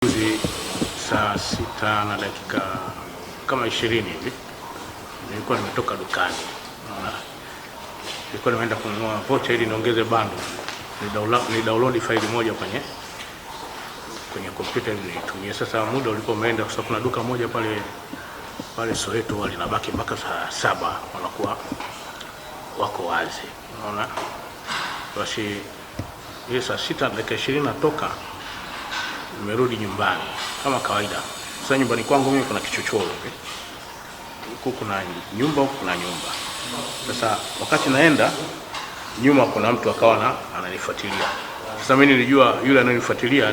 Saa 6 na dakika kama 20 hivi nilikuwa nimetoka dukani. Nilikuwa nimeenda kununua vocha ili niongeze bando. Ni download file moja kwenye kompyuta ili nitumie. Sasa muda ulikuwa umeenda kwa sababu kuna duka moja pale Soweto linabaki mpaka saa 7 wanakuwa wako wazi. Unaona? Basi ile saa 6 na dakika 20 natoka, nimerudi nyumbani kama kawaida. Sasa nyumbani kwangu mimi kuna kichochoro huko, kuna nyumba huko, kuna nyumba. Sasa wakati naenda nyuma, kuna mtu akawa ananifuatilia. Sasa mimi nilijua yule ananifuatilia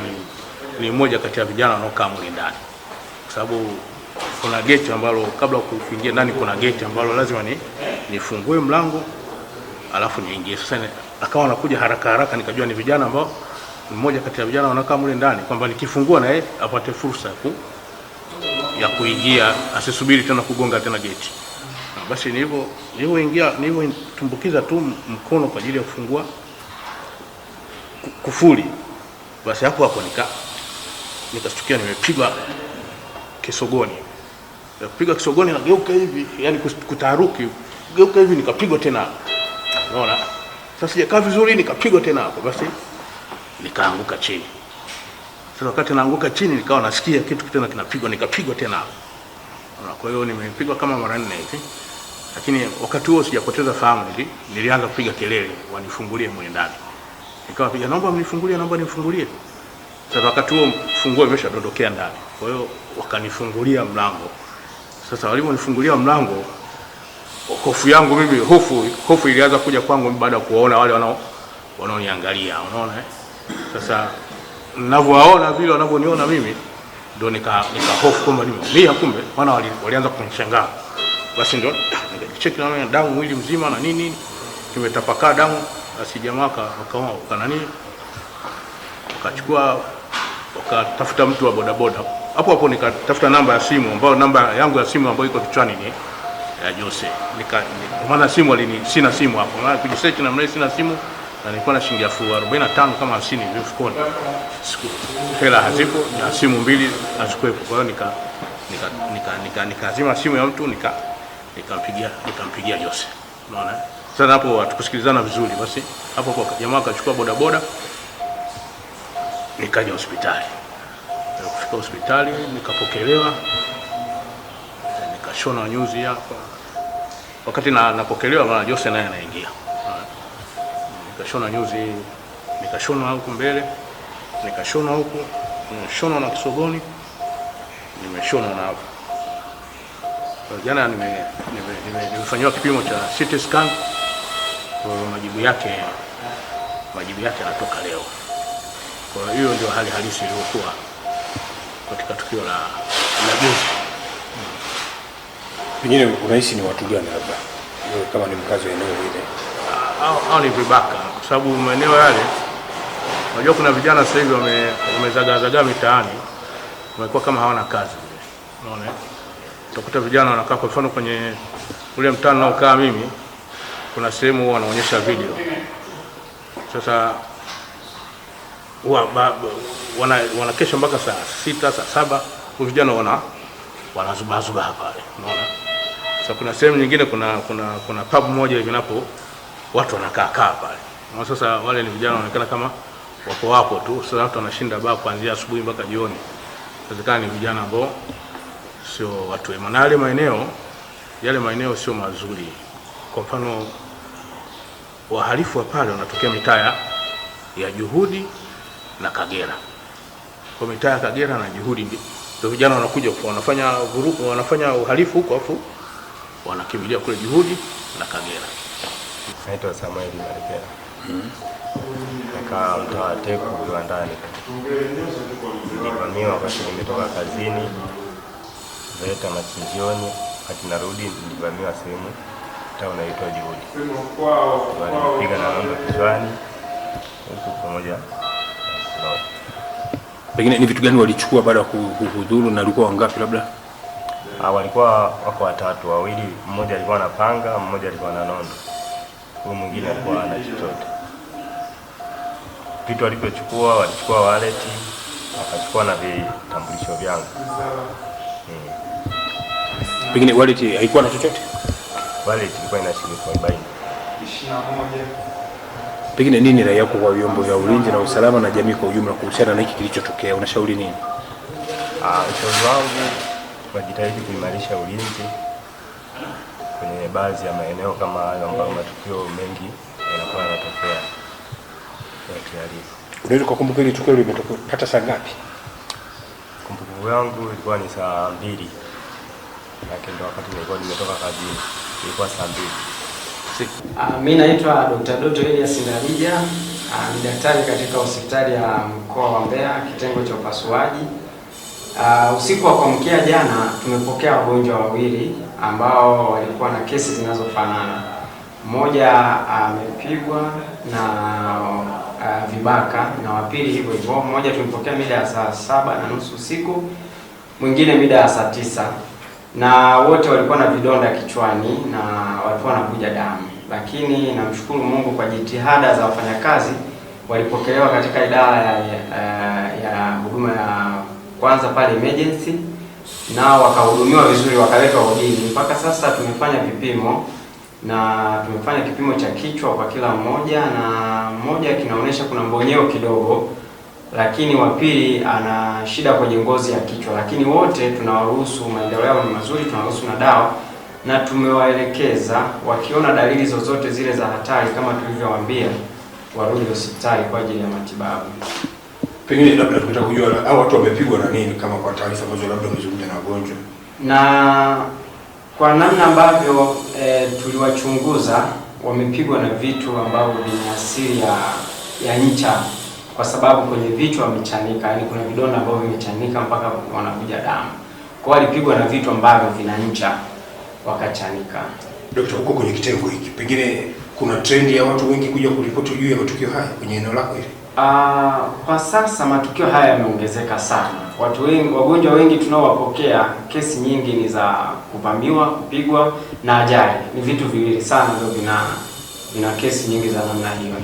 ni mmoja kati ya vijana wanaokaa mle ndani, kwa sababu kuna gate ambalo kabla kuingia ndani kuna gate ambalo lazima nifungue mlango alafu niingie. Sasa akawa anakuja haraka, nikajua ni vijana ambao mmoja kati ya vijana wanakaa mle ndani, kwamba nikifungua na yeye apate fursa ya kuingia, asisubiri tena kugonga tena geti. Basi nilipotumbukiza tu mkono kwa ajili ya kufungua kufuli, basi hapo nikashtukia nimepigwa kisogoni. Nikapigwa kisogoni na geuka hivi, yani kutaharuki, geuka hivi nikapigwa tena. Unaona? Sasa sijakaa vizuri, nikapigwa tena hapo, basi nikaanguka chini. Sasa wakati naanguka chini nikawa nasikia kitu tena kinapigwa, nikapigwa tena hapo. Kwa hiyo nimepigwa kama mara 4 hivi. Lakini wakati huo sijapoteza fahamu, nilianza kupiga kelele wanifungulie mwe ndani. Nikawa piga, naomba mnifungulie. Sasa wakati huo funguo imeshadondokea ndani. Kwa hiyo wakanifungulia mlango. Sasa waliponifungulia mlango, hofu yangu mimi, hofu ilianza kuja kwangu baada ya kuwaona wale wanaoniangalia. Unaona Sasa ninavyowaona vile wanavyoniona mimi, ndio nika hofu kwamba mimi kumbe wana walianza kunishangaa. Basi ndio nikajicheki na damu mwili mzima na nini kimetapakaa damu. Basi jamaa wakaona wakachukua, wakatafuta mtu wa bodaboda. Hapo nikatafuta namba ya simu, ambayo namba yangu ya simu ambayo iko kichwani ni ya Jose. Maana simu sina simu hapo. Maana kujisearch na mimi sina simu, na nilikuwa na shilingi 45 kama 50 hivi mfukoni. Hela hazipo na simu mbili hazikuwepo. Kwa hiyo nikazima simu ya mtu, nikampigia Jose. Unaona? Sasa hapo hatukusikilizana vizuri. Basi hapo jamaa akachukua bodaboda, nikaja hospitali. Kufika hospitali nikapokelewa, nikashona nyuzi hapa. Wakati napokelewa, maana Jose naye anaingia. Nikashona nyuzi, nikashona huku mbele, nikashona huku, nimeshona na kisogoni, nimeshona na hapo. Jana nimefanywa kipimo cha CT scan, kwa majibu yake yanatoka leo. Kwa hiyo ndio hali halisi iliyokuwa katika tukio la juzi. Pengine unahisi ni watu gani labda? Kama ni mkazi wa eneo hili. Au ni vibaka, kwa sababu maeneo yale unajua kuna vijana sasa hivi wamezagaa mitaani, wamekuwa kama hawana kazi. Unaona? Utakuta vijana wanakaa, kwa mfano kwenye ule mtaa naokaa mimi, kuna sehemu wanaonyesha video. Sasa wanakesha mpaka saa 6 saa 7, kwa vijana wanazubazuba hapa. Unaona? Sasa kuna sehemu nyingine kuna pub moja hivi napo watu wanakaa pale. Na sasa wale ni vijana wanaonekana kama wapo tu. Sasa watu wanashinda baa kuanzia asubuhi mpaka jioni. Sasa ni vijana ambao sio watu wema. Na yale maeneo sio mazuri. Kwa mfano wahalifu wa pale wanatokea mitaa ya Juhudi na Kagera. Kwa mitaa ya Kagera na Juhudi ndio vijana wanakuja wanafanya uhalifu huko, afu wanakimbilia kule Juhudi na Kagera. Naitwa Samuel Marekera. Kaka mtaa Teku viwandani. Nilivamiwa wakati nimetoka kazini, Veta machinjioni. Wakati narudi nilivamiwa sehemu inaitwa Juhudi. Walipiga na nondo kichwani huko pamoja. Pengine ni vitu gani walichukua baada ya kuhudhuru, na walikuwa wangapi labda? Walikuwa wako watatu, wawili, mmoja alikuwa na panga, mmoja alikuwa na nondo. Huyo mwingine alikuwa ana chochote. Vitu walichukua wallet, wakachukua na vitambulisho vyangu. Pengine wallet haikuwa na chochote? Wallet ilikuwa ina shilingi 40. Pengine nini rai yako kwa vyombo vya ulinzi na usalama na jamii kwa ujumla kuhusiana na hiki kilichotokea? Unashauri nini? Ushauri wangu wajitahidi kuimarisha ulinzi kwenye baadhi ya maeneo kama hayo ambayo matukio mengi yanakuwa yanatokea ya kihalifu. Unaweza kukumbuka ile tukio limetokea pata saa ngapi? Kumbukumbu yangu ilikuwa ni saa 2. Lakini ndio wakati nilikuwa nimetoka kazini. Ilikuwa saa 2. Mimi naitwa Dr. Doto Elias Ndalija, ni daktari katika hospitali ya mkoa wa Mbeya, kitengo cha upasuaji. Usiku wa kuamkia jana tumepokea wagonjwa wawili ambao walikuwa na kesi zinazofanana. Mmoja amepigwa na vibaka na wapili hivyo hivyo. Mmoja tumepokea mida ya saa 7:30 usiku, mwingine mida ya saa 9. Na wote walikuwa na vidonda kichwani na walikuwa wanavuja damu. Lakini namshukuru Mungu kwa jitihada za wafanyakazi, walipokelewa katika idara ya huduma ya kwanza pale emergency, nao wakahudumiwa vizuri, wakaletwa wodini. Mpaka sasa tumefanya vipimo na tumefanya kipimo cha kichwa kwa kila mmoja, na mmoja kinaonyesha kuna mbonyeo kidogo, lakini wa pili ana shida kwenye ngozi ya kichwa. Lakini wote tunawaruhusu, maendeleo yao ni mazuri, tunawaruhusu na dawa, na tumewaelekeza wakiona dalili zozote zile za hatari kama tulivyowaambia warudi hospitali kwa ajili ya matibabu. Pengine labda tunataka kujua hao watu wamepigwa na nini, kama kwa taarifa ambazo labda wamezungumza na wagonjwa, na kwa namna ambavyo tuliwachunguza, wamepigwa na vitu ambavyo vina asili ya ncha, kwa sababu kwenye vichwa wamechanika, yani kuna vidonda ambavyo vimechanika mpaka wanavuja damu. Kwa hiyo walipigwa na vitu ambavyo vina ncha wakachanika. Daktari, huko kwenye kitengo hiki pengine kuna trend ya watu wengi kuja kuripoti juu ya matukio haya kwenye eneo lako hili? Kwa sasa matukio haya yameongezeka sana. Watu wengi, wagonjwa wengi tunaowapokea, kesi nyingi ni za kuvamiwa, kupigwa na ajali. Ni vitu viwili sana ndio vina kesi nyingi za namna hiyo.